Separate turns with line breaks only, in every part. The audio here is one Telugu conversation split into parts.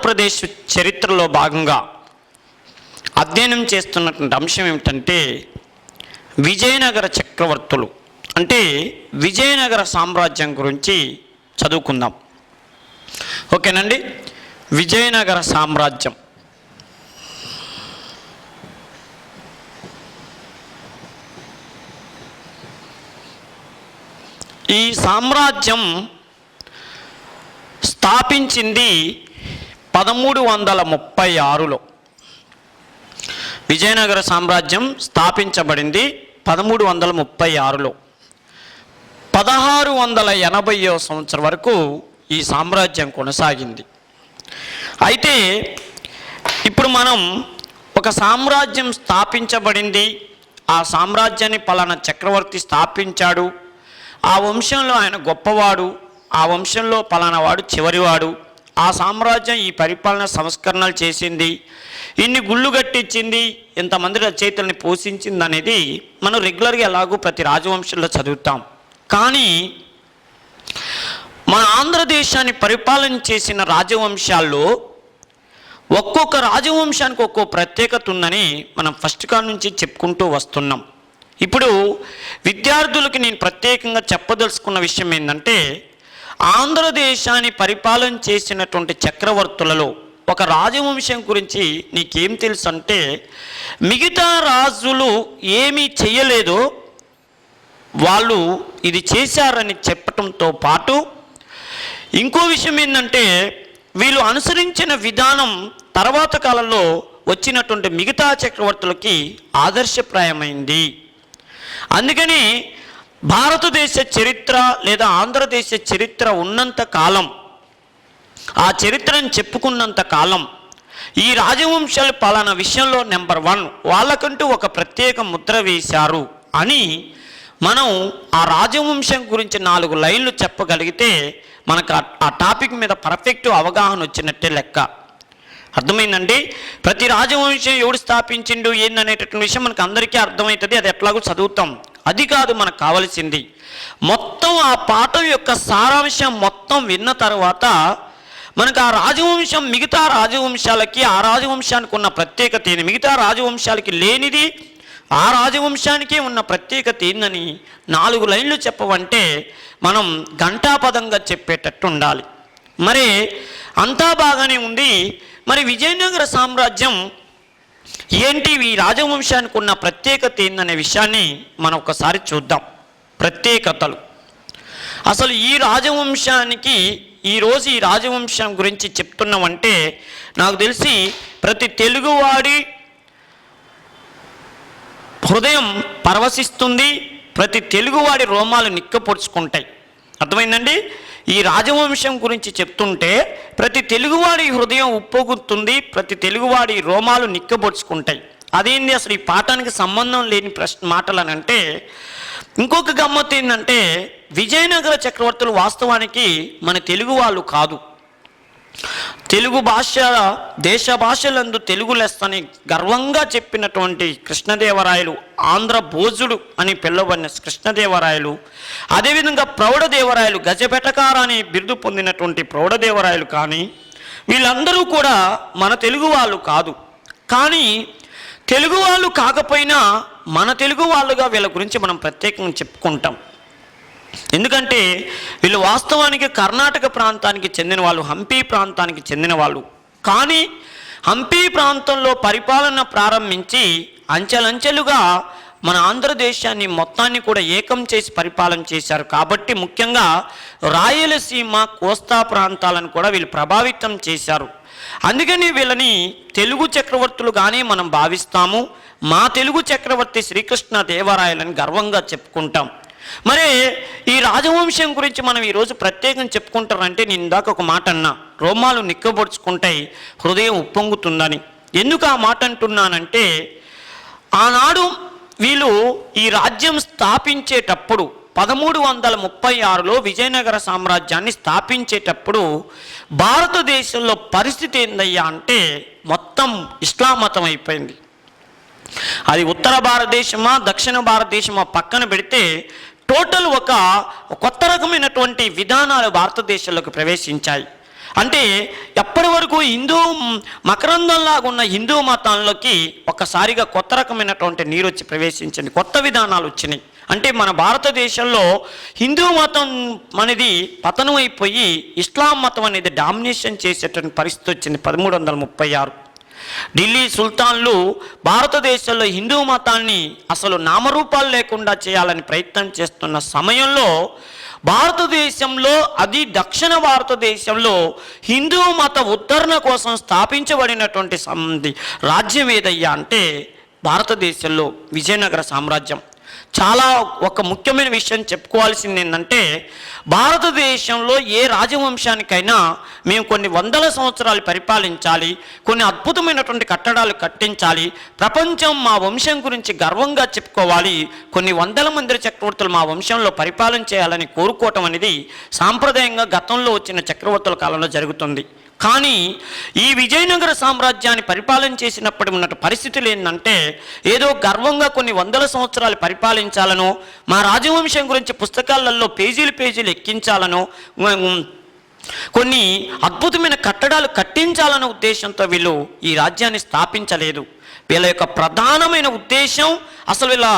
ఆంధ్రప్రదేశ్ చరిత్రలో భాగంగా అధ్యయనం చేస్తున్నటువంటి అంశం ఏమిటంటే విజయనగర చక్రవర్తులు, అంటే విజయనగర సామ్రాజ్యం గురించి చదువుకుందాం. ఓకేనండి. విజయనగర సామ్రాజ్యం ఈ సామ్రాజ్యం స్థాపించింది 1336లో. విజయనగర సామ్రాజ్యం స్థాపించబడింది 1336లో. 1680వ సంవత్సరం వరకు ఈ సామ్రాజ్యం కొనసాగింది. అయితే ఇప్పుడు మనం ఒక సామ్రాజ్యం స్థాపించబడింది, ఆ సామ్రాజ్యాన్ని పలానా చక్రవర్తి స్థాపించాడు, ఆ వంశంలో ఆయన గొప్పవాడు, ఆ వంశంలో పలానా వాడు చివరివాడు, ఆ సామ్రాజ్యం ఈ పరిపాలన సంస్కరణలు చేసింది, ఇన్ని గుళ్ళు కట్టించింది, ఇంతమంది రచయితల్ని పోషించింది అనేది మనం రెగ్యులర్గా ఎలాగూ ప్రతి రాజవంశంలో చదువుతాం. కానీ మన ఆంధ్రదేశాన్ని పరిపాలన చేసిన రాజవంశాల్లో ఒక్కొక్క రాజవంశానికి ఒక్కో ప్రత్యేకత ఉందని మనం ఫస్ట్ కాడ నుంచి చెప్పుకుంటూ వస్తున్నాం. ఇప్పుడు విద్యార్థులకి నేను ప్రత్యేకంగా చెప్పదలుచుకున్న విషయం ఏంటంటే, ఆంధ్రదేశాన్ని పరిపాలన చేసినటువంటి చక్రవర్తులలో ఒక రాజవంశం గురించి నీకేం తెలుసు అంటే, మిగతా రాజులు ఏమీ చేయలేదో వాళ్ళు ఇది చేశారని చెప్పటంతో పాటు ఇంకో విషయం ఏంటంటే, వీళ్ళు అనుసరించిన విధానం తర్వాత కాలంలో వచ్చినటువంటి మిగతా చక్రవర్తులకి ఆదర్శప్రాయమైంది. అందుకని భారతదేశ చరిత్ర లేదా ఆంధ్రదేశ చరిత్ర ఉన్నంత కాలం, ఆ చరిత్రను చెప్పుకున్నంత కాలం ఈ రాజవంశాలు పలానా విషయంలో నెంబర్ 1 వాళ్ళకంటూ ఒక ప్రత్యేక ముద్ర వేశారు అని మనం ఆ రాజవంశం గురించి 4 లైన్లు చెప్పగలిగితే మనకు ఆ టాపిక్ మీద పర్ఫెక్ట్ అవగాహన వచ్చినట్టే లెక్క. అర్థమైందండి. ప్రతి రాజవంశం ఎవడు స్థాపించిండు ఏందనేటటువంటి విషయం మనకు అందరికీ అర్థమవుతుంది, అది ఎట్లాగో చదువుతాం. అది కాదు మనకు కావాల్సింది. మొత్తం ఆ పాఠం యొక్క సారాంశం మొత్తం విన్న తర్వాత మనకు ఆ రాజవంశం మిగతా రాజవంశాలకి, ఆ రాజవంశానికి ఉన్న ప్రత్యేకత ఏంది, మిగతా రాజవంశాలకి లేనిది ఆ రాజవంశానికే ఉన్న ప్రత్యేకత ఏందని 4 లైన్లు చెప్పవంటే మనం ఘంటాపదంగా చెప్పేటట్టు ఉండాలి. మరి అంతా బాగానే ఉంది. మరి విజయనగర సామ్రాజ్యం ఏంటి, ఈ రాజవంశానికి ఉన్న ప్రత్యేకత ఏందనే విషయాన్ని మనం ఒకసారి చూద్దాం. ప్రత్యేకతలు. అసలు ఈ రాజవంశానికి ఈరోజు ఈ రాజవంశం గురించి చెప్తున్నామంటే నాకు తెలిసి ప్రతి తెలుగువాడి హృదయం పరవశిస్తుంది, ప్రతి తెలుగువాడి రోమాలు నిక్కపొడుచుకుంటాయి. అర్థమైందండి. ఈ రాజవంశం గురించి చెప్తుంటే ప్రతి తెలుగువాడి హృదయం ఉప్పొంగుతుంది, ప్రతి తెలుగువాడి రోమాలు నిక్కబొడుచుకుంటాయి. అదేంటి అసలు ఈ పాఠానికి సంబంధం లేని మాటలు అని అంటే, ఇంకొక గమ్మత్తు ఏంటంటే, విజయనగర చక్రవర్తులు వాస్తవానికి మన తెలుగు వాళ్ళు కాదు. తెలుగు భాష దేశ భాషలందు తెలుగు లెస్సని గర్వంగా చెప్పినటువంటి కృష్ణదేవరాయలు, ఆంధ్ర భోజుడు అని పిలువబడిన కృష్ణదేవరాయలు, అదేవిధంగా ప్రౌఢదేవరాయలు, గజపెటకార అని బిరుదు పొందినటువంటి ప్రౌఢదేవరాయలు, కానీ వీళ్ళందరూ కూడా మన తెలుగు వాళ్ళు కాదు. కానీ తెలుగు వాళ్ళు కాకపోయినా మన తెలుగు వాళ్ళుగా వీళ్ళ గురించి మనం ప్రత్యేకంగా చెప్పుకుంటాం. ఎందుకంటే వీళ్ళు వాస్తవానికి కర్ణాటక ప్రాంతానికి చెందిన వాళ్ళు, హంపి ప్రాంతానికి చెందిన వాళ్ళు. కానీ హంపి ప్రాంతంలో పరిపాలన ప్రారంభించి అంచెలంచెలుగా మన ఆంధ్రదేశాన్ని మొత్తాన్ని కూడా ఏకం చేసి పరిపాలన చేశారు. కాబట్టి ముఖ్యంగా రాయలసీమ, కోస్తా ప్రాంతాలను కూడా వీళ్ళు ప్రభావితం చేశారు. అందుకని వీళ్ళని తెలుగు చక్రవర్తులుగానే మనం భావిస్తాము. మా తెలుగు చక్రవర్తి శ్రీకృష్ణ దేవరాయలని గర్వంగా చెప్పుకుంటాం. మరి ఈ రాజవంశం గురించి మనం ఈరోజు ప్రత్యేకంగా చెప్పుకుంటారంటే, నేను ఇందాక ఒక మాట అన్నా, రోమాలు నిక్కబొడుచుకుంటాయి, హృదయం ఉప్పొంగుతుందని. ఎందుకు ఆ మాట అంటున్నానంటే, ఆనాడు వీళ్ళు ఈ రాజ్యం స్థాపించేటప్పుడు 1336లో విజయనగర సామ్రాజ్యాన్ని స్థాపించేటప్పుడు భారతదేశంలో పరిస్థితి ఏందయ్యా అంటే మొత్తం ఇస్లాం మతం అయిపోయింది. అది ఉత్తర భారతదేశమా దక్షిణ భారతదేశమా పక్కన పెడితే టోటల్ ఒక కొత్త రకమైనటువంటి విధానాలు భారతదేశంలోకి ప్రవేశించాయి. అంటే ఎప్పటి వరకు హిందూ మకరందంలాగా ఉన్న హిందూ మతంలోకి ఒక్కసారిగా కొత్త రకమైనటువంటి నీరు వచ్చి ప్రవేశించింది, కొత్త విధానాలు వచ్చినాయి. అంటే మన భారతదేశంలో హిందూ మతం అనేది పతనం అయిపోయి ఇస్లాం మతం అనేది డామినేషన్ చేసేటువంటి పరిస్థితి వచ్చింది 1336. ఢిల్లీ సుల్తాన్లు భారతదేశంలో హిందూ మతాన్ని అసలు నామరూపాలు లేకుండా చేయాలని ప్రయత్నం చేస్తున్న సమయంలో భారతదేశంలో, అది దక్షిణ భారతదేశంలో హిందూ మత ఉద్ధరణ కోసం స్థాపించబడినటువంటి రాజ్యం ఏదయ్యా అంటే భారతదేశంలో విజయనగర సామ్రాజ్యం. చాలా ఒక ముఖ్యమైన విషయం చెప్పుకోవాల్సింది ఏంటంటే, భారతదేశంలో ఏ రాజవంశానికైనా మేము కొన్ని వందల సంవత్సరాలు పరిపాలించాలి, కొన్ని అద్భుతమైనటువంటి కట్టడాలు కట్టించాలి, ప్రపంచం మా వంశం గురించి గర్వంగా చెప్పుకోవాలి, కొన్ని వందల మంది చక్రవర్తులు మా వంశంలో పరిపాలన చేయాలని కోరుకోవటం అనేది సాంప్రదాయంగా గతంలో వచ్చిన చక్రవర్తుల కాలంలో జరుగుతుంది. కానీ ఈ విజయనగర సామ్రాజ్యాన్ని పరిపాలన చేసినప్పుడు ఉన్నట్టు పరిస్థితులు ఏంటంటే, ఏదో గర్వంగా కొన్ని వందల సంవత్సరాలు పరిపాలించాలనో, మా రాజవంశం గురించి పుస్తకాలలో పేజీలు ఎక్కించాలనో, కొన్ని అద్భుతమైన కట్టడాలు కట్టించాలన్న ఉద్దేశంతో వీళ్ళు ఈ రాజ్యాన్ని స్థాపించలేదు. వీళ్ళ యొక్క ప్రధానమైన ఉద్దేశం, అసలు వీళ్ళ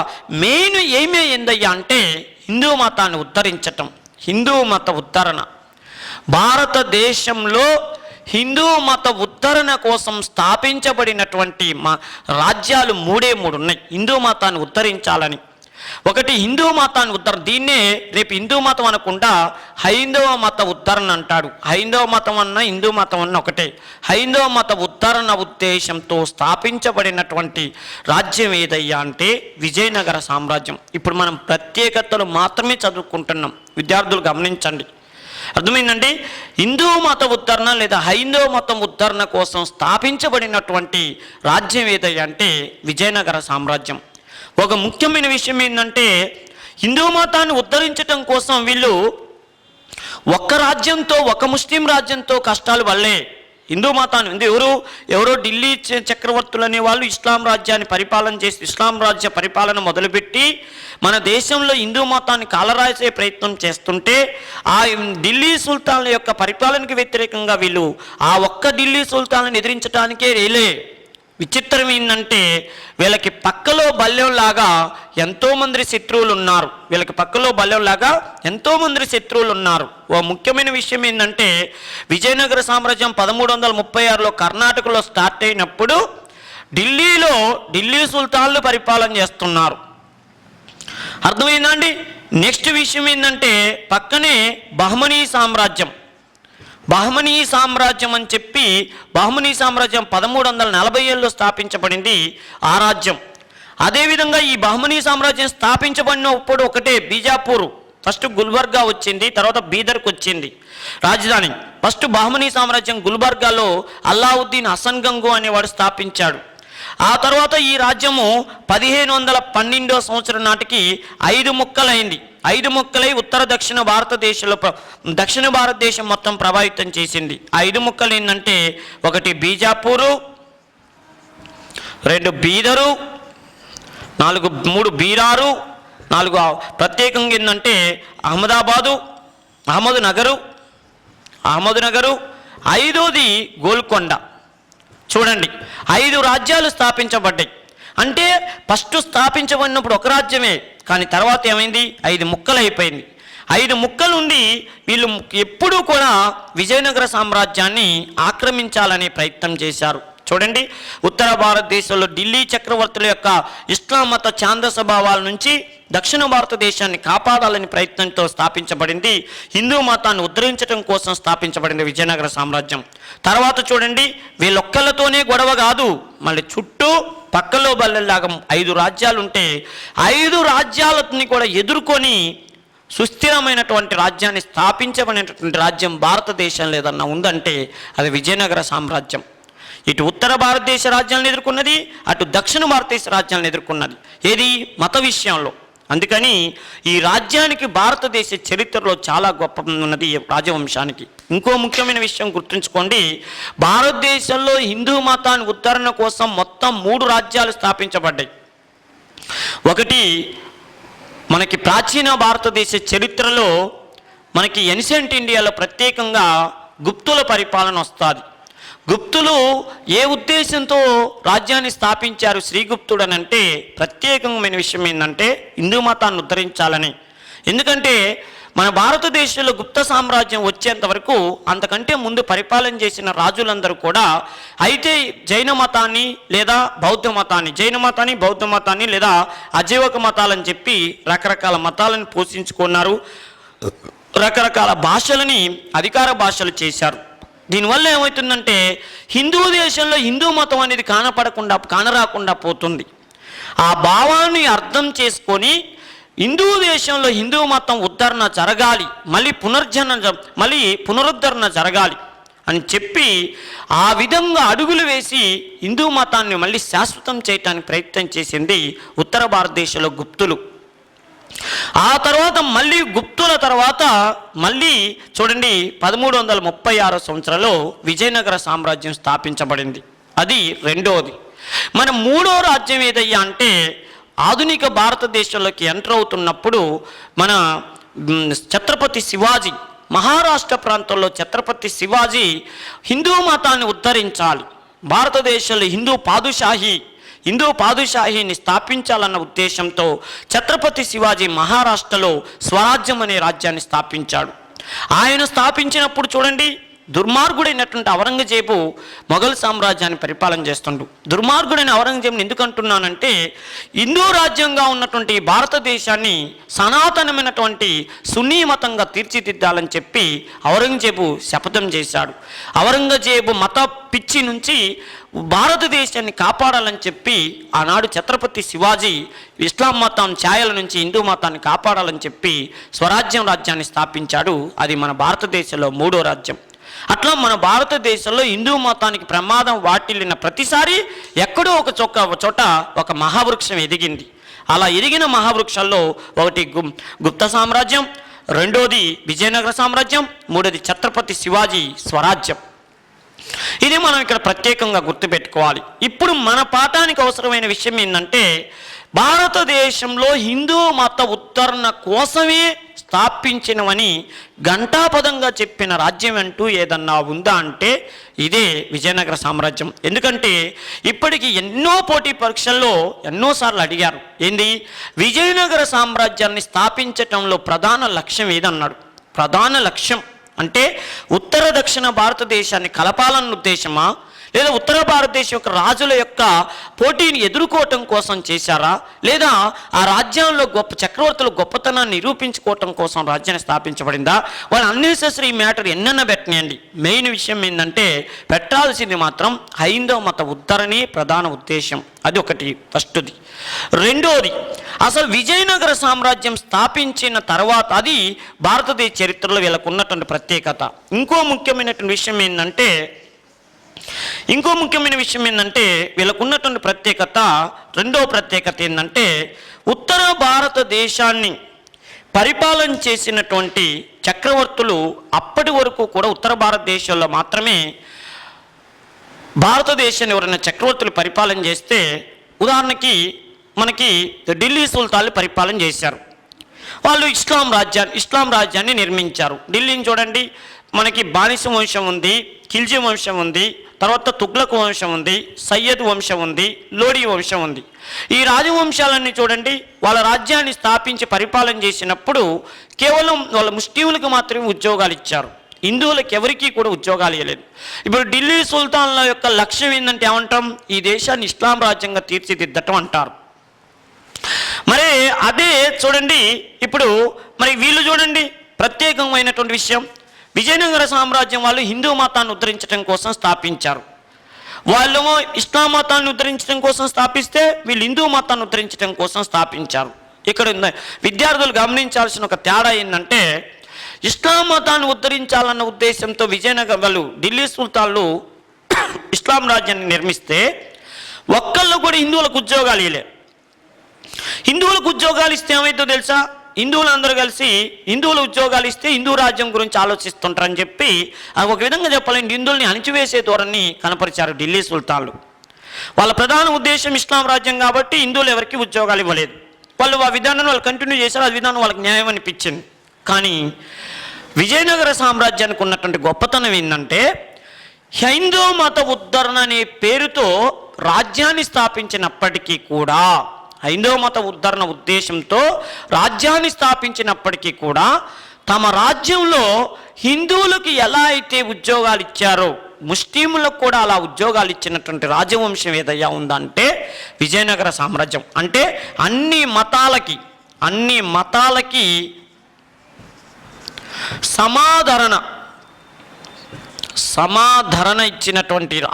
మెయిన్ ఏమే ఏందయ్యా అంటే హిందూ మతాన్ని ఉద్ధరించటం, హిందూ మత ఉద్ధరణ. భారతదేశంలో హిందూ మత ఉద్ధరణ కోసం స్థాపించబడినటువంటి రాజ్యాలు మూడే ఉన్నాయి హిందూ మతాన్ని ఉద్ధరించాలని. ఒకటి హిందూ మతాన్ని ఉద్ధరణ, దీన్నే రేపు హిందూ మతం అనకుండా హైందవ మత ఉద్ధరణ అంటాడు. హైందవ మతం అన్న హిందూ మతం అన్న ఒకటే. హైందవ మత ఉద్ధరణ ఉద్దేశంతో స్థాపించబడినటువంటి రాజ్యం ఏదయ్యా అంటే విజయనగర సామ్రాజ్యం. ఇప్పుడు మనం ప్రత్యేకతలు మాత్రమే చదువుకుంటున్నాం, విద్యార్థులు గమనించండి. అర్థమైందండి? హిందూ మత ఉద్ధరణ లేదా హైందవ మతం ఉద్ధరణ కోసం స్థాపించబడినటువంటి రాజ్యం ఏదయ్యా అంటే విజయనగర సామ్రాజ్యం. ఒక ముఖ్యమైన విషయం ఏంటంటే, హిందూ మతాన్ని ఉద్ధరించడం కోసం వీళ్ళు ఒక్క రాజ్యంతో, ఒక ముస్లిం రాజ్యంతో కష్టాలు వల్లే హిందూ మతాన్ని ఎవరో ఢిల్లీ చక్రవర్తులు అనే వాళ్ళు ఇస్లాం రాజ్యాన్ని పరిపాలన చేసి ఇస్లాం రాజ్య పరిపాలన మొదలుపెట్టి మన దేశంలో హిందూ మతాన్ని కాలరాసే ప్రయత్నం చేస్తుంటే, ఆ ఢిల్లీ సుల్తాన్ల యొక్క పరిపాలనకి వ్యతిరేకంగా వీళ్ళు ఆ ఒక్క ఢిల్లీ సుల్తాన్లను ఎదిరించడానికే రేలే. విచిత్రం ఏంటంటే, వీళ్ళకి పక్కలో బల్యంలాగా ఎంతోమంది శత్రువులు ఉన్నారు. వీళ్ళకి పక్కలో బల్యంలాగా ఎంతోమంది శత్రువులు ఉన్నారు. ఓ ముఖ్యమైన విషయం ఏంటంటే, విజయనగర సామ్రాజ్యం 1336లో కర్ణాటకలో స్టార్ట్ అయినప్పుడు ఢిల్లీ సుల్తాన్లు పరిపాలన చేస్తున్నారు. అర్థమైందా అండి? నెక్స్ట్ విషయం ఏంటంటే, పక్కనే బహమనీ సామ్రాజ్యం అని చెప్పి, బహమనీ సామ్రాజ్యం 1347లో స్థాపించబడింది ఆ రాజ్యం. అదేవిధంగా ఈ బహమనీ సామ్రాజ్యం స్థాపించబడినప్పుడు ఒకటే బీజాపూర్, ఫస్ట్ గుల్బర్గా వచ్చింది, తర్వాత బీదర్కి వచ్చింది రాజధాని. ఫస్ట్ బహమనీ సామ్రాజ్యం గుల్బర్గాలో అల్లావుద్దీన్ హసన్ గంగు అనేవాడు స్థాపించాడు. ఆ తర్వాత ఈ రాజ్యము 1512వ సంవత్సరం నాటికి 5 ముక్కలైంది. 5 ముక్కలై ఉత్తర దక్షిణ భారతదేశం మొత్తం ప్రభావితం చేసింది. 5 ముక్కలు ఏంటంటే, ఒకటి బీజాపూరు, 2 బీదరు, 3 బీరారు, 4 ప్రత్యేకంగా ఏంటంటే అహ్మద్ నగరు, 5వది గోల్కొండ. చూడండి, 5 రాజ్యాలు స్థాపించబడ్డాయి. అంటే ఫస్ట్ స్థాపించబడినప్పుడు ఒక రాజ్యమే, కానీ తర్వాత ఏమైంది, 5 ముక్కలు అయిపోయింది. 5 ముక్కలు ఉండి వీళ్ళు ఎప్పుడూ కూడా విజయనగర సామ్రాజ్యాన్ని ఆక్రమించాలనే ప్రయత్నం చేశారు. చూడండి, ఉత్తర భారతదేశంలో ఢిల్లీ చక్రవర్తుల యొక్క ఇస్లాం మత ఛాందస భావాల నుంచి దక్షిణ భారతదేశాన్ని కాపాడాలని ప్రయత్నంతో స్థాపించబడింది. హిందూ మతాన్ని ఉద్ధరించడం కోసం స్థాపించబడింది విజయనగర సామ్రాజ్యం. తర్వాత చూడండి, వీళ్ళొక్కళ్ళతోనే గొడవ కాదు, మళ్ళీ చుట్టూ పక్కలో బల్లెల్లాగా 5 రాజ్యాలు ఉంటే 5 రాజ్యాలని కూడా ఎదుర్కొని సుస్థిరమైనటువంటి రాజ్యాన్ని స్థాపించబడినటువంటి రాజ్యం భారతదేశం లేదన్నా ఉందంటే అది విజయనగర సామ్రాజ్యం. ఇటు ఉత్తర భారతదేశ రాజ్యాలను ఎదుర్కొన్నది, అటు దక్షిణ భారతదేశ రాజ్యాలను ఎదుర్కొన్నది. ఏది? మత విషయంలో. అందుకని ఈ రాజ్యానికి భారతదేశ చరిత్రలో చాలా గొప్ప ఉన్నది రాజవంశానికి. ఇంకో ముఖ్యమైన విషయం గుర్తుంచుకోండి, భారతదేశంలో హిందూ మతాన్ని ఉద్ధరణ కోసం మొత్తం 3 రాజ్యాలు స్థాపించబడ్డాయి. ఒకటి, మనకి ప్రాచీన భారతదేశ చరిత్రలో మనకి ఎన్షియంట్ ఇండియాలో ప్రత్యేకంగా గుప్తుల పరిపాలన వస్తుంది. గుప్తులు ఏ ఉద్దేశంతో రాజ్యాన్ని స్థాపించారు శ్రీగుప్తుడు అని అంటే ప్రత్యేకమైన విషయం ఏంటంటే హిందూ మతాన్ని ఉద్ధరించాలని. ఎందుకంటే మన భారతదేశంలో గుప్త సామ్రాజ్యం వచ్చేంత వరకు అంతకంటే ముందు పరిపాలన చేసిన రాజులందరూ కూడా అయితే జైన మతాన్ని లేదా బౌద్ధ మతాన్ని, జైన మతాన్ని బౌద్ధ మతాన్ని లేదా అజీవక మతాలని చెప్పి రకరకాల మతాలను పోషించుకున్నారు, రకరకాల భాషలని అధికార భాషలు చేశారు. దీనివల్ల ఏమవుతుందంటే హిందూ దేశంలో హిందూ మతం అనేది కానరాకుండా పోతుంది. ఆ భావాన్ని అర్థం చేసుకొని హిందూ దేశంలో హిందూ మతం ఉద్ధరణ జరగాలి, మళ్ళీ పునరుద్ధరణ జరగాలి అని చెప్పి ఆ విధంగా అడుగులు వేసి హిందూ మతాన్ని మళ్ళీ శాశ్వతం చేయడానికి ప్రయత్నం చేసింది ఉత్తర భారతదేశంలో గుప్తులు. ఆ తర్వాత మళ్ళీ గుప్తుల తర్వాత మళ్ళీ చూడండి 1336 సంవత్సరంలో విజయనగర సామ్రాజ్యం స్థాపించబడింది. అది రెండవది. మన మూడో రాజ్యం ఏదయ్యా అంటే ఆధునిక భారతదేశంలోకి ఎంటర్ అవుతున్నప్పుడు మన ఛత్రపతి శివాజీ, మహారాష్ట్ర ప్రాంతంలో ఛత్రపతి శివాజీ హిందూ మతాన్ని ఉద్ధరించాలి, భారతదేశంలో హిందూ పాదుషాహీని స్థాపించాలన్న ఉద్దేశంతో ఛత్రపతి శివాజీ మహారాష్ట్రలో స్వరాజ్యం అనే రాజ్యాన్ని స్థాపించాడు. ఆయన స్థాపించినప్పుడు చూడండి దుర్మార్గుడైనటువంటి ఔరంగజేబు మొఘల్ సామ్రాజ్యాన్ని పరిపాలన చేస్తుండు. దుర్మార్గుడైన ఔరంగజేబుని ఎందుకు అంటున్నానంటే హిందూ రాజ్యంగా ఉన్నటువంటి భారతదేశాన్ని సనాతనమైనటువంటి సున్నీ మతంగా తీర్చిదిద్దాలని చెప్పి ఔరంగజేబు శపథం చేశాడు. ఔరంగజేబు మత పిచ్చి నుంచి భారతదేశాన్ని కాపాడాలని చెప్పి ఆనాడు ఛత్రపతి శివాజీ ఇస్లాం మతం ఛాయల నుంచి హిందూ మతాన్ని కాపాడాలని చెప్పి రాజ్యాన్ని స్థాపించాడు. అది మన భారతదేశంలో మూడో రాజ్యం. అట్లా మన భారతదేశంలో హిందూ మతానికి ప్రమాదం వాటిల్లిన ప్రతిసారి ఎక్కడో ఒక చోట ఒక మహావృక్షం ఎదిగింది. అలా ఎదిగిన మహావృక్షాల్లో ఒకటి గుప్త సామ్రాజ్యం, రెండోది విజయనగర సామ్రాజ్యం, మూడోది ఛత్రపతి శివాజీ స్వరాజ్యం. ఇది మనం ఇక్కడ ప్రత్యేకంగా గుర్తుపెట్టుకోవాలి. ఇప్పుడు మన పాఠానికి అవసరమైన విషయం ఏంటంటే భారతదేశంలో హిందూ మత ఉద్ధరణ కోసమే స్థాపించినవని ఘంటాపదంగా చెప్పిన రాజ్యం అంటూ ఏదన్నా ఉందా అంటే ఇదే విజయనగర సామ్రాజ్యం. ఎందుకంటే ఇప్పటికీ ఎన్నో పోటీ పరీక్షల్లో ఎన్నోసార్లు అడిగారు, ఏంది విజయనగర సామ్రాజ్యాన్ని స్థాపించటంలో ప్రధాన లక్ష్యం ఏదన్నాడు. ప్రధాన లక్ష్యం అంటే ఉత్తర దక్షిణ భారతదేశాన్ని కలపాలన్న ఉద్దేశమా, లేదా ఉత్తర భారతదేశం యొక్క రాజుల యొక్క పోటీని ఎదుర్కోవటం కోసం చేశారా, లేదా ఆ రాజ్యంలో చక్రవర్తుల గొప్పతనాన్ని నిరూపించుకోవటం కోసం రాజ్యాన్ని స్థాపించబడిందా? వాళ్ళు అన్నెసెసరీ మ్యాటర్ ఎన్నన్నా పెట్టనియండి, మెయిన్ విషయం ఏంటంటే పెట్టాల్సింది మాత్రం హైందవ మత ఉద్ధరణే ప్రధాన ఉద్దేశం. అది ఒకటి ఫస్ట్ది. రెండోది అసలు విజయనగర సామ్రాజ్యం స్థాపించిన తర్వాత అది భారతదేశ చరిత్రలో వీళ్ళకు ఉన్నటువంటి ప్రత్యేకత. ఇంకో ముఖ్యమైన విషయం ఏంటంటే వీళ్ళకు ఉన్నటువంటి ప్రత్యేకత, రెండవ ప్రత్యేకత ఏంటంటే ఉత్తర భారతదేశాన్ని పరిపాలన చేసినటువంటి చక్రవర్తులు అప్పటి వరకు కూడా ఉత్తర భారతదేశంలో మాత్రమే భారతదేశాన్ని ఎవరైనా చక్రవర్తులు పరిపాలన చేస్తే, ఉదాహరణకి మనకి ఢిల్లీ సుల్తాన్లు పరిపాలన చేశారు. వాళ్ళు ఇస్లాం రాజ్యాన్ని నిర్మించారు. ఢిల్లీని చూడండి, మనకి బానిస వంశం ఉంది, ఖిల్జీ వంశం ఉంది, తర్వాత తుగ్లక్ వంశం ఉంది, సయ్యద్ వంశం ఉంది, లోడీ వంశం ఉంది. ఈ రాజవంశాలన్నీ చూడండి వాళ్ళ రాజ్యాన్ని స్థాపించి పరిపాలన చేసినప్పుడు కేవలం వాళ్ళ ముస్లింలకు మాత్రమే ఉద్యోగాలు ఇచ్చారు, హిందువులకు ఎవరికీ కూడా ఉద్యోగాలు ఇవ్వలేదు. ఇప్పుడు ఢిల్లీ సుల్తాన్ల యొక్క లక్ష్యం ఏంటంటే ఏమంటాం, ఈ దేశాన్ని ఇస్లాం రాజ్యంగా తీర్చిదిద్దటం అంటారు. మరి అదే చూడండి ఇప్పుడు మరి వీళ్ళు చూడండి ప్రత్యేకమైనటువంటి విషయం, విజయనగర సామ్రాజ్యం వాళ్ళు హిందూ మతాన్ని ఉద్ధరించడం కోసం స్థాపించారు. వాళ్ళు ఇస్లాం మతాన్ని ఉద్ధరించడం కోసం స్థాపిస్తే వీళ్ళు హిందూ మతాన్ని ఉద్ధరించడం కోసం స్థాపించారు. ఇక్కడ విద్యార్థులు గమనించాల్సిన ఒక తేడా ఏంటంటే ఇస్లాం మతాన్ని ఉద్ధరించాలన్న ఉద్దేశంతో విజయనగరం వాళ్ళు ఢిల్లీ సుల్తాన్లు ఇస్లాం రాజ్యాన్ని నిర్మిస్తే ఒక్కళ్ళు కూడా హిందువులకు ఉద్యోగాలు ఇవ్వలే. హిందువులకు ఉద్యోగాలు ఇస్తే ఏమైందో తెలుసా, హిందువులు అందరూ కలిసి హిందువులు ఉద్యోగాలు ఇస్తే హిందూ రాజ్యం గురించి ఆలోచిస్తుంటారని చెప్పి ఒక విధంగా చెప్పాలంటే హిందువుల్ని అణిచివేసే ధోరణి కనపరిచారు ఢిల్లీ సుల్తాన్లు. వాళ్ళ ప్రధాన ఉద్దేశం ఇస్లాం రాజ్యం కాబట్టి హిందువులు ఎవరికి ఉద్యోగాలు ఇవ్వలేదు. వాళ్ళు ఆ విధానాన్ని వాళ్ళు కంటిన్యూ చేశారు, ఆ విధానం వాళ్ళకి న్యాయం అనిపించింది. కానీ విజయనగర సామ్రాజ్యానికి ఉన్నటువంటి గొప్పతనం ఏంటంటే హైందవ మత ఉద్ధరణ అనే పేరుతో రాజ్యాన్ని స్థాపించినప్పటికీ కూడా, హైందవ మత ఉద్ధరణ ఉద్దేశంతో రాజ్యాన్ని స్థాపించినప్పటికీ కూడా తమ రాజ్యంలో హిందువులకు ఎలా అయితే ఉద్యోగాలు ఇచ్చారో ముస్లింలకు కూడా అలా ఉద్యోగాలు ఇచ్చినటువంటి రాజవంశం ఏదయ్యా ఉందంటే విజయనగర సామ్రాజ్యం. అంటే అన్ని మతాలకి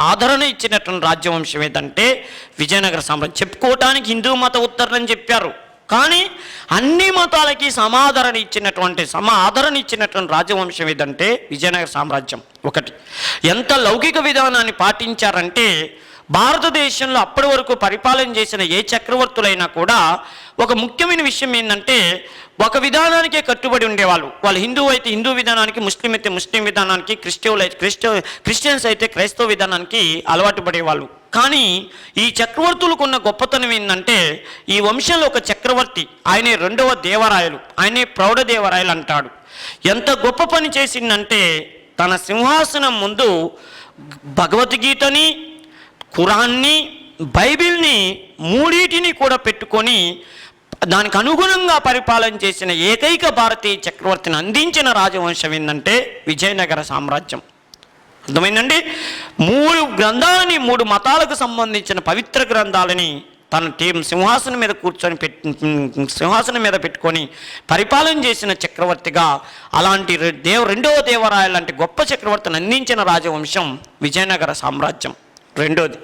ఆదరణ ఇచ్చినటువంటి రాజ్యవంశం ఏదంటే విజయనగర సామ్రాజ్యం. చెప్పుకోవటానికి హిందూ మత ఉత్తరణ అని చెప్పారు, కానీ అన్ని మతాలకి ఆదరణ ఇచ్చినటువంటి రాజవంశం ఏదంటే విజయనగర సామ్రాజ్యం. ఒకటి, ఎంత లౌకిక విధానాన్ని పాటించారంటే భారతదేశంలో అప్పటి వరకు పరిపాలన చేసిన ఏ చక్రవర్తులైనా కూడా ఒక ముఖ్యమైన విషయం ఏంటంటే ఒక విధానానికే కట్టుబడి ఉండేవాళ్ళు. వాళ్ళు హిందువు అయితే హిందూ విధానానికి, ముస్లిం అయితే ముస్లిం విధానానికి, క్రిస్టియన్స్ అయితే క్రైస్తవ విధానానికి అలవాటు పడేవాళ్ళు. కానీ ఈ చక్రవర్తులకు ఉన్న గొప్పతనం ఏంటంటే ఈ వంశంలో ఒక చక్రవర్తి, ఆయనే రెండవ దేవరాయలు, ఆయనే ప్రౌఢదేవరాయలు అంటాడు. ఎంత గొప్ప పని చేసిందంటే తన సింహాసనం ముందు భగవద్గీతని, ఖురాన్ని, బైబిల్ని మూడింటిని కూడా పెట్టుకొని దానికి అనుగుణంగా పరిపాలన చేసిన ఏకైక భారతీయ చక్రవర్తిని అందించిన రాజవంశం ఏంటంటే విజయనగర సామ్రాజ్యం. అర్థమైందండి? 3 గ్రంథాలని, 3 మతాలకు సంబంధించిన పవిత్ర గ్రంథాలని తన సింహాసనం మీద పెట్టుకొని పరిపాలన చేసిన చక్రవర్తిగా, అలాంటి రెండవ దేవరాయ లాంటి గొప్ప చక్రవర్తిని అందించిన రాజవంశం విజయనగర సామ్రాజ్యం. రెండోది.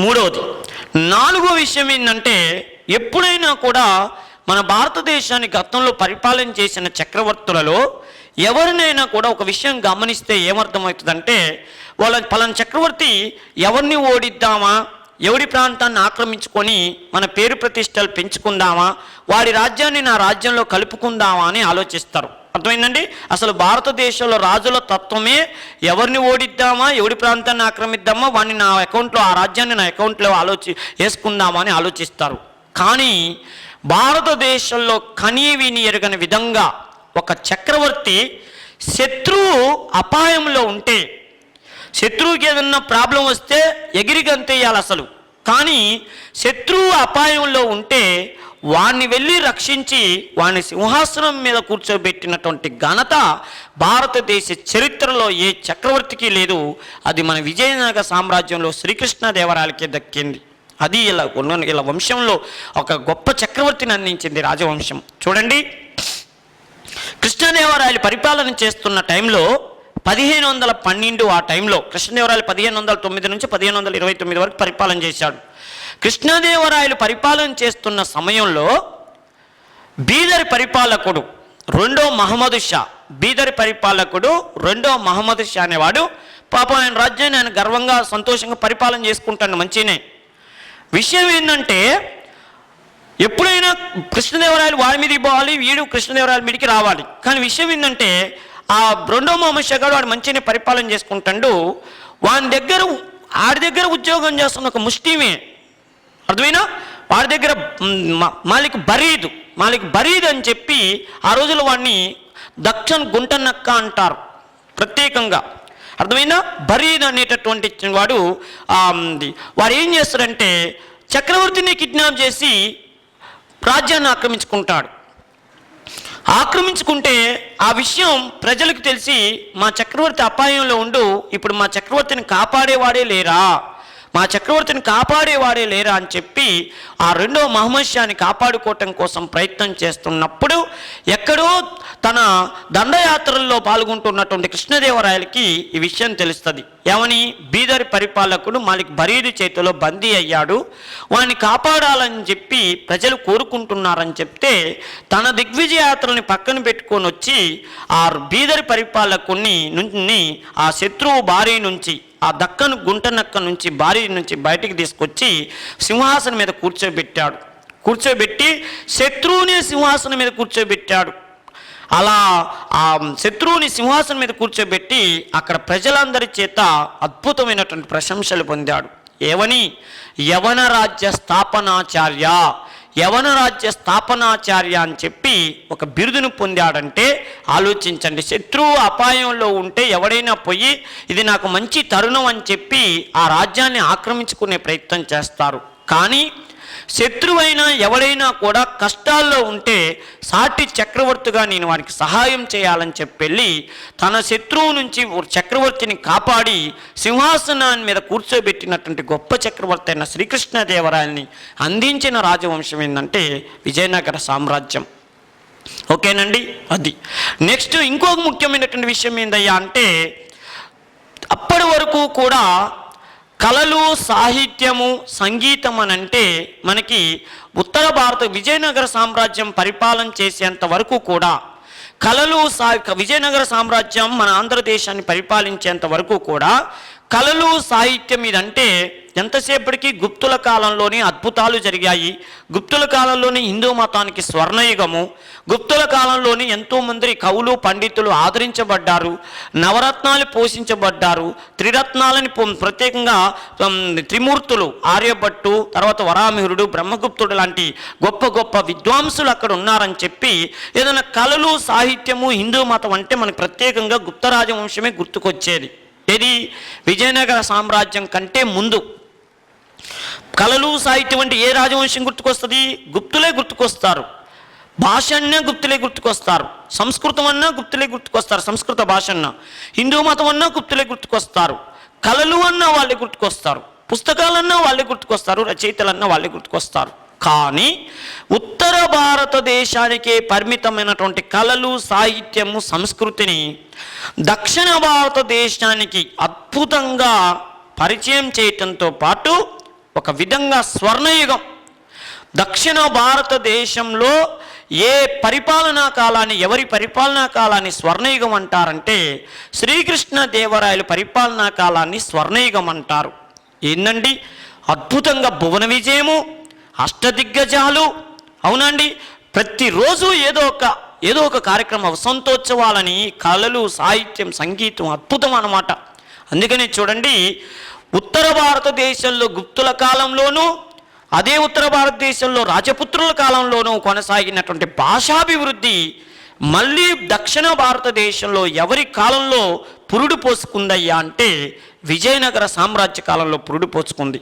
మూడవది, నాలుగో విషయం ఏంటంటే ఎప్పుడైనా కూడా మన భారతదేశాన్ని గతంలో పరిపాలన చేసిన చక్రవర్తులలో ఎవరినైనా కూడా ఒక విషయం గమనిస్తే ఏమర్థమవుతుందంటే పలానా చక్రవర్తి ఎవరిని ఓడిద్దామా, ఎవడి ప్రాంతాన్ని ఆక్రమించుకొని మన పేరు ప్రతిష్టలు పెంచుకుందామా, వాడి రాజ్యాన్ని నా రాజ్యంలో కలుపుకుందామా అని ఆలోచిస్తారు. అర్థమైందండి? అసలు భారతదేశంలో రాజుల తత్వమే ఎవరిని ఓడిద్దామా, ఎవడి ప్రాంతాన్ని ఆక్రమిద్దామా, వాడిని నా అకౌంట్లో, ఆ రాజ్యాన్ని నా అకౌంట్లో వేసుకుందామా అని ఆలోచిస్తారు. కానీ భారతదేశంలో కనీవిని ఎరగని విధంగా ఒక చక్రవర్తి శత్రువు అపాయంలో ఉంటే, శత్రువుకి ఏదన్నా ప్రాబ్లం వస్తే ఎగిరిగంతేయాలి అసలు, కానీ శత్రువు అపాయంలో ఉంటే వాణ్ణి వెళ్ళి రక్షించి వాణ్ణి సింహాసనం మీద కూర్చోబెట్టినటువంటి ఘనత భారతదేశ చరిత్రలో ఏ చక్రవర్తికి లేదు. అది మన విజయనగర సామ్రాజ్యంలో శ్రీకృష్ణదేవరాయలకే దక్కింది. అది ఇలా వంశంలో ఒక గొప్ప చక్రవర్తిని అందించింది రాజవంశం. చూడండి, కృష్ణదేవరాయలు పరిపాలన చేస్తున్న టైంలో 1512 ఆ టైంలో కృష్ణదేవరాయలు 1509 నుంచి 1529 వరకు పరిపాలన చేశాడు. కృష్ణదేవరాయలు పరిపాలన చేస్తున్న సమయంలో బీదర్ పరిపాలకుడు రెండో మహమ్మద్ షా అనేవాడు, పాపం ఆయన రాజ్యాన్ని ఆయన గర్వంగా సంతోషంగా పరిపాలన చేసుకుంటాడు, మంచినే. విషయం ఏంటంటే ఎప్పుడైనా కృష్ణదేవరాయలు వాడి మీదకి పోవాలి, వీడు కృష్ణదేవరాయల మీదకి రావాలి. కానీ విషయం ఏంటంటే ఆ రెండో మహమ్మద్ షా గారు వాడు మంచిగానే పరిపాలన చేసుకుంటాడు. ఆడి దగ్గర ఉద్యోగం చేస్తున్న ఒక ముస్లిమే, అర్థమైనా, వాడి దగ్గర మాలిక్ బరీద్ అని చెప్పి ఆ రోజుల్లో వాడిని దక్షిణ గుంటనక్క అంటారు ప్రత్యేకంగా. అర్థమైనా? బరీద్ అనేటటువంటి వాడు ఏం చేస్తాడంటే చక్రవర్తిని కిడ్నాప్ చేసి రాజ్యాన్ని ఆక్రమించుకుంటే ఆ విషయం ప్రజలకు తెలిసి మా చక్రవర్తి అపాయంలో ఉండు, ఇప్పుడు మా చక్రవర్తిని కాపాడేవాడే లేరా అని చెప్పి ఆ రెండో మహమ్మద్ షాని కాపాడుకోవటం కోసం ప్రయత్నం చేస్తున్నప్పుడు ఎక్కడో తన దండయాత్రల్లో పాల్గొంటున్నటువంటి కృష్ణదేవరాయలకి ఈ విషయం తెలుస్తుంది. ఏమని? బీదర్ పరిపాలకుడు మాలిక్ బరీదు చేతిలో బందీ అయ్యాడు, వాడిని కాపాడాలని చెప్పి ప్రజలు కోరుకుంటున్నారని చెప్తే తన దిగ్విజయాత్రని పక్కన పెట్టుకొని వచ్చి ఆ బీదర్ పరిపాలకుని ఆ శత్రువు బారి నుంచి, ఆ దక్కను గుంటనక్క నుంచి, బారి నుంచి బయటికి తీసుకొచ్చి సింహాసనం మీద కూర్చోబెట్టి శత్రువుని సింహాసనం మీద కూర్చోబెట్టాడు. అలా ఆ శత్రువుని సింహాసనం మీద కూర్చోబెట్టి అక్కడ ప్రజలందరి చేత అద్భుతమైనటువంటి ప్రశంసలు పొందాడు. ఏవని? యవన రాజ్య స్థాపనాచార్య, యవన రాజ్య స్థాపనాచార్య అని చెప్పి ఒక బిరుదును పొందాడంటే ఆలోచించండి. శత్రువు అపాయంలో ఉంటే ఎవడైనా పోయి ఇది నాకు మంచి తరుణం అని చెప్పి ఆ రాజ్యాన్ని ఆక్రమించుకునే ప్రయత్నం చేస్తారు. కానీ శత్రువైనా ఎవడైనా కూడా కష్టాల్లో ఉంటే సాటి చక్రవర్తిగా నేను వారికి సహాయం చేయాలని చెప్పి తన శత్రువు నుంచి చక్రవర్తిని కాపాడి సింహాసనాన్ని మీద కూర్చోబెట్టినటువంటి గొప్ప చక్రవర్తి అయిన శ్రీకృష్ణదేవరాయల్ని అందించిన రాజవంశం ఏంటంటే విజయనగర సామ్రాజ్యం. ఓకేనండి. అది నెక్స్ట్ ఇంకొక ముఖ్యమైనటువంటి విషయం ఏందయ్యా అంటే అప్పటి వరకు కూడా కళలు, సాహిత్యము, సంగీతం అని అంటే మనకి ఉత్తర భారత విజయనగర సామ్రాజ్యం పరిపాలన చేసేంత వరకు కూడా కళలు విజయనగర సామ్రాజ్యం మన ఆంధ్రదేశాన్ని పరిపాలించేంత వరకు కూడా కళలు, సాహిత్యం ఇదంటే ఎంతసేపటికి గుప్తుల కాలంలోనే అద్భుతాలు జరిగాయి. గుప్తుల కాలంలోనే హిందూ మతానికి స్వర్ణయుగము. గుప్తుల కాలంలోనే ఎంతోమంది కవులు, పండితులు ఆదరించబడ్డారు, నవరత్నాలు పోషించబడ్డారు. త్రిరత్నాలని ప్రత్యేకంగా త్రిమూర్తులు ఆర్యభట్టు, తర్వాత వరామిహిరుడు, బ్రహ్మగుప్తుడు లాంటి గొప్ప గొప్ప విద్వాంసులు అక్కడ ఉన్నారని చెప్పి ఏదైనా కళలు, సాహిత్యము, హిందూ మతం అంటే మనకు ప్రత్యేకంగా గుప్త రాజవంశమే గుర్తుకొచ్చేది. ఇది విజయనగర సామ్రాజ్యం కంటే ముందు కళలు, సాహిత్యం అంటే ఏ రాజవంశం గుర్తుకొస్తుంది? గుప్తులే గుర్తుకొస్తారు. భాష అన్నా గుప్తులే గుర్తుకొస్తారు. సంస్కృతం అన్నా గుప్తులే గుర్తుకొస్తారు, సంస్కృత భాష అన్నా. హిందూ మతం అన్నా గుప్తులే గుర్తుకొస్తారు. కళలు అన్నా వాళ్ళే గుర్తుకొస్తారు, పుస్తకాలన్నా వాళ్ళే గుర్తుకొస్తారు, రచయితలన్నా వాళ్ళే గుర్తుకొస్తారు. కానీ ఉత్తర భారతదేశానికే పరిమితమైనటువంటి కళలు, సాహిత్యము, సంస్కృతిని దక్షిణ భారతదేశానికి అద్భుతంగా పరిచయం చేయటంతో పాటు ఒక విధంగా స్వర్ణయుగం. దక్షిణ భారతదేశంలో ఏ పరిపాలనా కాలాన్ని, ఎవరి పరిపాలనా కాలాన్ని స్వర్ణయుగం అంటారంటే శ్రీకృష్ణదేవరాయలు పరిపాలనా కాలాన్ని స్వర్ణయుగం అంటారు. ఏందండి అద్భుతంగా భువన విజయము, అష్టదిగ్గజాలు, అవునండి. ప్రతిరోజు ఏదో ఒక కార్యక్రమం, వసంతోత్సవాలని, కళలు, సాహిత్యం, సంగీతం అద్భుతం అన్నమాట. అందుకని చూడండి ఉత్తర భారతదేశంలో గుప్తుల కాలంలోనూ అదే ఉత్తర భారతదేశంలో రాజపుత్రుల కాలంలోనూ కొనసాగినటువంటి భాషాభివృద్ధి మళ్ళీ దక్షిణ భారతదేశంలో ఎవరి కాలంలో పురుడు పోసుకుందయ్యా అంటే విజయనగర సామ్రాజ్య కాలంలో పురుడు పోసుకుంది.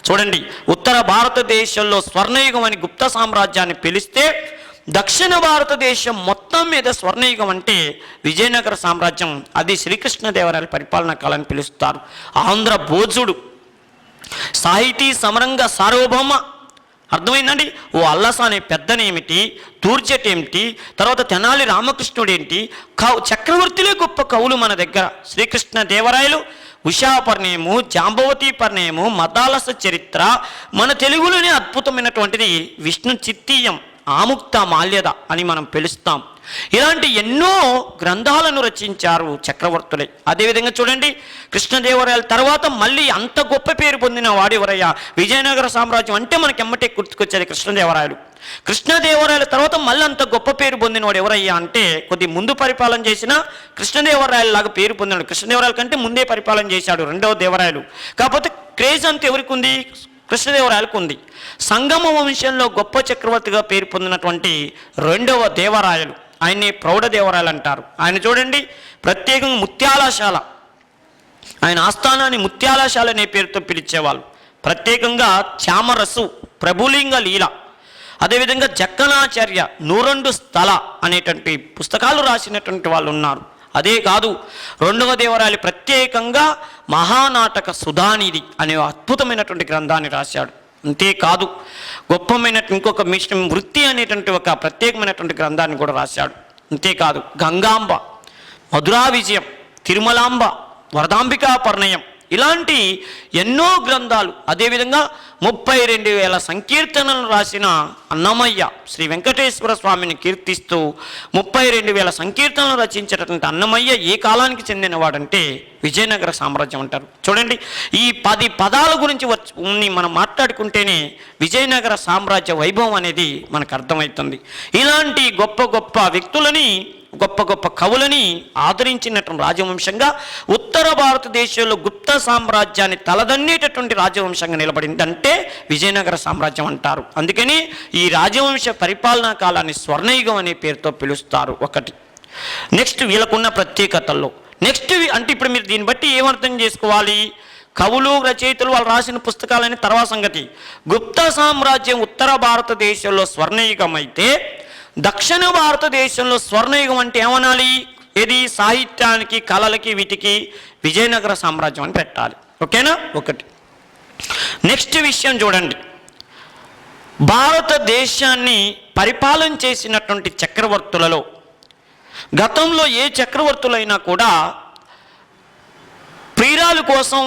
చూడండి ఉత్తర భారతదేశంలో స్వర్ణయుగం అని గుప్త సామ్రాజ్యాన్ని పిలిస్తే దక్షిణ భారతదేశం మొత్తం మీద స్వర్ణయుగం అంటే విజయనగర సామ్రాజ్యం, అది శ్రీకృష్ణదేవరాయల పరిపాలనా కాలాన్ని పిలుస్తారు. ఆంధ్ర భోజుడు సాహితీ సమరంగ సార్వభౌమ, అర్థమైందండి. ఓ అల్లస అనే పెద్దనేమిటి, దూర్జట్ ఏమిటి, తర్వాత తెనాలి రామకృష్ణుడు ఏంటి, చక్రవర్తులే గొప్ప కవులు మన దగ్గర. శ్రీకృష్ణదేవరాయలు, ఉషాపర్ణయము, జాంబవతి పర్ణయము, మదాలస చరిత్ర, మన తెలుగులోనే అద్భుతమైనటువంటిది విష్ణు చిత్తీయం, ఆముక్త మాల్యద అని మనం పిలుస్తాం. ఇలాంటి ఎన్నో గ్రంథాలను రచించారు చక్రవర్తులే. అదేవిధంగా చూడండి కృష్ణదేవరాయల తర్వాత మళ్ళీ అంత గొప్ప పేరు పొందిన వాడెవరయ్యా? విజయనగర సామ్రాజ్యం అంటే మనకి ఎమ్మటే గుర్తుకొచ్చేది కృష్ణదేవరాయలు. కృష్ణదేవరాయల తర్వాత మళ్ళీ అంత గొప్ప పేరు పొందిన వాడు ఎవరయ్యా అంటే కొద్ది ముందు పరిపాలన చేసిన కృష్ణదేవరాయలలాగా పేరు పొందినాడు. కృష్ణదేవరాయల కంటే ముందే పరిపాలన చేశాడు రెండవ దేవరాయలు. కాకపోతే క్రేజ్ అంతా ఎవరికి ఉంది? కృష్ణదేవరాయలకు ఉంది. సంగమ వంశంలో గొప్ప చక్రవర్తిగా పేరు పొందినటువంటి రెండవ దేవరాయలు, ఆయన్ని ప్రౌఢదేవరాయలు అంటారు. ఆయన చూడండి ప్రత్యేకంగా ముత్యాలశాల, ఆయన ఆస్థానాన్ని ముత్యాలశాల అనే పేరుతో పిలిచేవాళ్ళు. ప్రత్యేకంగా చామరసు, ప్రభులింగ లీల, అదేవిధంగా జక్కనాచార్య, నూరండు స్థల అనేటువంటి పుస్తకాలు రాసినటువంటి వాళ్ళు ఉన్నారు. అదే కాదు రెండవ దేవరాయలు ప్రత్యేకంగా మహానాటక సుధానిధి అనే అద్భుతమైనటువంటి గ్రంథాన్ని రాశాడు. అంతేకాదు గొప్పమైనటువంటి ఇంకొక మిషన్ వృత్తి అనేటువంటి ఒక ప్రత్యేకమైనటువంటి గ్రంథాన్ని కూడా రాశాడు. అంతేకాదు గంగాంబ, మధురా విజయం, తిరుమలాంబ, వరదాంబికా పర్ణయం ఇలాంటి ఎన్నో గ్రంథాలు. అదేవిధంగా 32,000 సంకీర్తనలు రాసిన అన్నమయ్య, శ్రీ వెంకటేశ్వర స్వామిని కీర్తిస్తూ 32,000 సంకీర్తనలు రచించేటటువంటి అన్నమయ్య ఏ కాలానికి చెందినవాడంటే విజయనగర సామ్రాజ్యం అంటారు. చూడండి ఈ 10 పదాల గురించి మనం మాట్లాడుకుంటేనే విజయనగర సామ్రాజ్య వైభవం అనేది మనకు అర్థమవుతుంది. ఇలాంటి గొప్ప గొప్ప వ్యక్తులని, గొప్ప గొప్ప కవులని ఆదరించినటువంటి రాజవంశంగా ఉత్తర భారతదేశంలో గుప్త సామ్రాజ్యాన్ని తల తలదన్నేటటువంటి రాజవంశంగా నిలబడింది అంటే విజయనగర సామ్రాజ్యం అంటారు. అందుకని ఈ రాజవంశ పరిపాలనా కాలాన్ని స్వర్ణయుగం అనే పేరుతో పిలుస్తారు. ఒకటి. నెక్స్ట్ వీళ్ళకున్న ప్రత్యేకతల్లో నెక్స్ట్ అంటే ఇప్పుడు మీరు దీన్ని బట్టి ఏమర్థం చేసుకోవాలి, కవులు రచయితలు వాళ్ళు రాసిన పుస్తకాలని తర్వాత సంగతి. గుప్త సామ్రాజ్యం ఉత్తర భారతదేశంలో స్వర్ణయుగం అయితే దక్షిణ భారతదేశంలో స్వర్ణయుగం అంటే ఏమనాలి, ఇది సాహిత్యానికి కళలకి వీటికి విజయనగర సామ్రాజ్యం అని పెట్టాలి. ఓకేనా. ఒకటి. నెక్స్ట్ విషయం చూడండి, భారతదేశాన్ని పరిపాలన చేసినటువంటి చక్రవర్తులలో గతంలో ఏ చక్రవర్తులైనా కూడా ప్రియురాల కోసం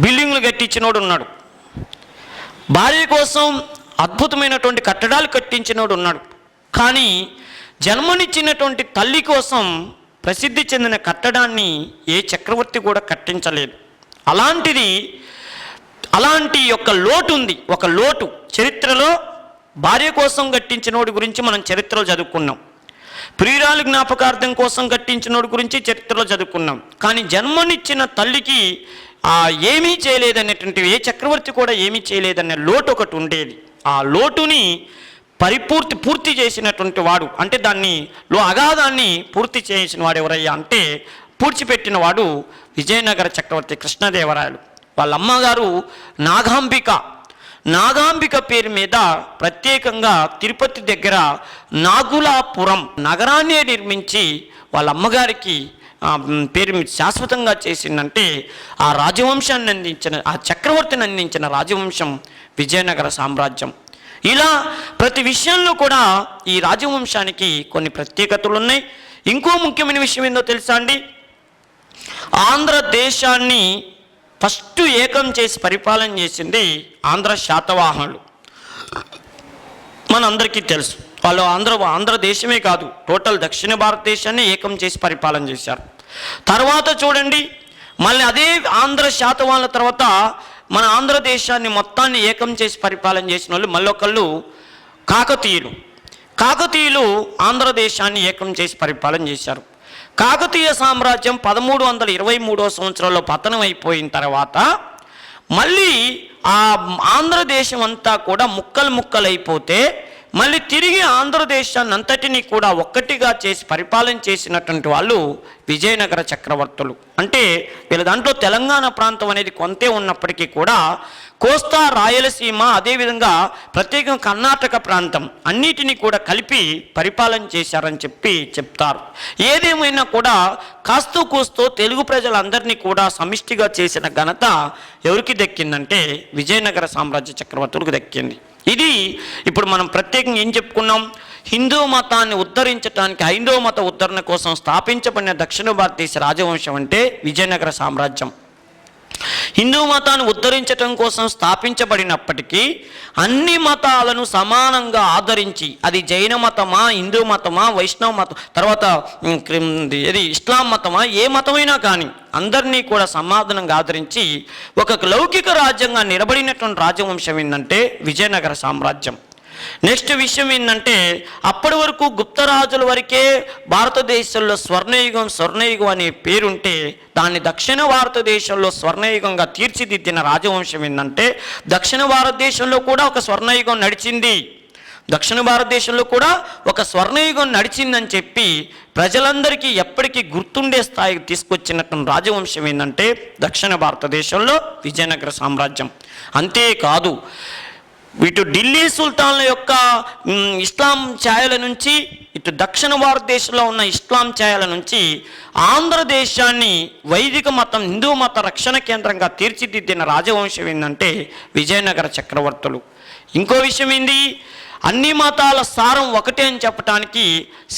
బిల్డింగ్లు కట్టించినోడు ఉన్నాడు, భార్య కోసం అద్భుతమైనటువంటి కట్టడాలు కట్టించినోడు ఉన్నాడు. కానీ జన్మనిచ్చినటువంటి తల్లి కోసం ప్రసిద్ధి చెందిన కట్టడాన్ని ఏ చక్రవర్తి కూడా కట్టించలేదు. అలాంటి యొక్క లోటు ఉంది. ఒక లోటు చరిత్రలో భార్య కోసం కట్టించినోడి గురించి మనం చరిత్రలో చదువుకున్నాం, ప్రియురాలు జ్ఞాపకార్థం కోసం కట్టించినోడి గురించి చరిత్రలో చదువుకున్నాం. కానీ జన్మనిచ్చిన తల్లికి ఏమీ చేయలేదనేటువంటి ఏ చక్రవర్తి కూడా ఏమీ చేయలేదనే లోటు ఒకటి ఉండేది. ఆ లోటుని పూర్తి చేసినటువంటి వాడు అంటే అగాధాన్ని పూర్తి చేసిన వాడు ఎవరయ్యా అంటే పూడ్చిపెట్టిన వాడు విజయనగర చక్రవర్తి కృష్ణదేవరాయలు. వాళ్ళ అమ్మగారు నాగాంబిక పేరు మీద ప్రత్యేకంగా తిరుపతి దగ్గర నాగులాపురం నగరాన్ని నిర్మించి వాళ్ళ అమ్మగారికి పేరు శాశ్వతంగా చేసిందంటే ఆ రాజవంశాన్ని అందించిన ఆ చక్రవర్తిని అందించిన రాజవంశం విజయనగర సామ్రాజ్యం. ఇలా ప్రతి విషయంలో కూడా ఈ రాజవంశానికి కొన్ని ప్రత్యేకతలు ఉన్నాయి. ఇంకో ముఖ్యమైన విషయం ఏందో తెలుసా అండి, ఆంధ్రదేశాన్ని ఫస్ట్ ఏకం చేసి పరిపాలన చేసింది ఆంధ్ర శాతవాహనులు. మనందరికీ తెలుసు వాళ్ళు ఆంధ్రదేశమే కాదు టోటల్ దక్షిణ భారతదేశాన్ని ఏకం చేసి పరిపాలన చేశారు. తర్వాత చూడండి మళ్ళీ అదే ఆంధ్ర శాతవాహనుల తర్వాత మన ఆంధ్రదేశాన్ని మొత్తాన్ని ఏకం చేసి పరిపాలన చేసిన వాళ్ళు మళ్ళొకళ్ళు కాకతీయులు ఆంధ్రదేశాన్ని ఏకం చేసి పరిపాలన చేశారు. కాకతీయ సామ్రాజ్యం 1323వ సంవత్సరంలో పతనం అయిపోయిన తర్వాత మళ్ళీ ఆ ఆంధ్రదేశం అంతా కూడా ముక్కలైపోతే మళ్ళీ తిరిగి ఆంధ్రదేశాన్ని అంతటినీ కూడా ఒక్కటిగా చేసి పరిపాలన చేసినటువంటి వాళ్ళు విజయనగర చక్రవర్తులు. అంటే వీళ్ళ దాంట్లో తెలంగాణ ప్రాంతం అనేది కొంతే ఉన్నప్పటికీ కూడా కోస్తా, రాయలసీమ, అదేవిధంగా ప్రత్యేకంగా కర్ణాటక ప్రాంతం అన్నిటినీ కూడా కలిపి పరిపాలన చేశారని చెప్తారు. ఏదేమైనా కూడా కాస్తో కూస్తో తెలుగు ప్రజలందరినీ కూడా సమిష్టిగా చేసిన ఘనత ఎవరికి దక్కిందంటే విజయనగర సామ్రాజ్య చక్రవర్తులకు దక్కింది. ఇది ఇప్పుడు మనం ప్రత్యేకంగా ఏం చెప్పుకున్నాం, హిందూ మతాన్ని ఉద్ధరించడానికి హైందవ మత ఉద్ధరణ కోసం స్థాపించబడిన దక్షిణ భారతదేశ రాజవంశం అంటే విజయనగర సామ్రాజ్యం. హిందూ మతాన్ని ఉద్ధరించడం కోసం స్థాపించబడినప్పటికీ అన్ని మతాలను సమానంగా ఆదరించి అది జైన మతమా, హిందూ మతమా, వైష్ణవ మతం, తర్వాత ఇస్లాం మతమా, ఏ మతమైనా కానీ అందరినీ కూడా సమాధానంగా ఆదరించి ఒక లౌకిక రాజ్యంగా నిలబడినటువంటి రాజవంశం ఏంటంటే విజయనగర సామ్రాజ్యం. నెక్స్ట్ విషయం ఏంటంటే అప్పటి వరకు గుప్తరాజుల వరకే భారతదేశంలో స్వర్ణయుగం అనే పేరుంటే దాన్ని దక్షిణ భారతదేశంలో స్వర్ణయుగంగా తీర్చిదిద్దిన రాజవంశం ఏంటంటే దక్షిణ భారతదేశంలో కూడా ఒక స్వర్ణయుగం నడిచింది, దక్షిణ భారతదేశంలో కూడా ఒక స్వర్ణయుగం నడిచిందని చెప్పి ప్రజలందరికీ ఎప్పటికీ గుర్తుండే స్థాయికి తీసుకొచ్చినటువంటి రాజవంశం ఏంటంటే దక్షిణ భారతదేశంలో విజయనగర సామ్రాజ్యం. అంతేకాదు ఇటు ఢిల్లీ సుల్తాన్ల యొక్క ఇస్లాం ఛాయల నుంచి ఇటు దక్షిణ భారతదేశంలో ఉన్న ఇస్లాం ఛాయల నుంచి ఆంధ్రదేశాన్ని వైదిక మతం, హిందూ మత రక్షణ కేంద్రంగా తీర్చిదిద్దిన రాజవంశం ఏంటంటే విజయనగర చక్రవర్తులు. ఇంకో విషయం ఏంది, అన్ని మతాల సారం ఒకటే అని చెప్పడానికి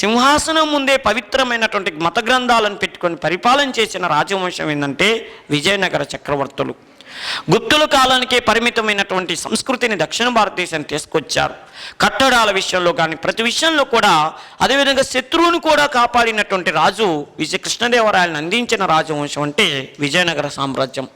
సింహాసనం ముందే పవిత్రమైనటువంటి మత గ్రంథాలను పెట్టుకొని పరిపాలన చేసిన రాజవంశం ఏంటంటే విజయనగర చక్రవర్తులు. గుప్తుల కాలానికే పరిమితమైనటువంటి సంస్కృతిని దక్షిణ భారతదేశాన్ని తీసుకొచ్చారు. కట్టడాల విషయంలో కానీ ప్రతి విషయంలో కూడా, అదేవిధంగా శత్రువును కూడా కాపాడినటువంటి రాజు కృష్ణదేవరాయలను అందించిన రాజవంశం అంటే విజయనగర సామ్రాజ్యం.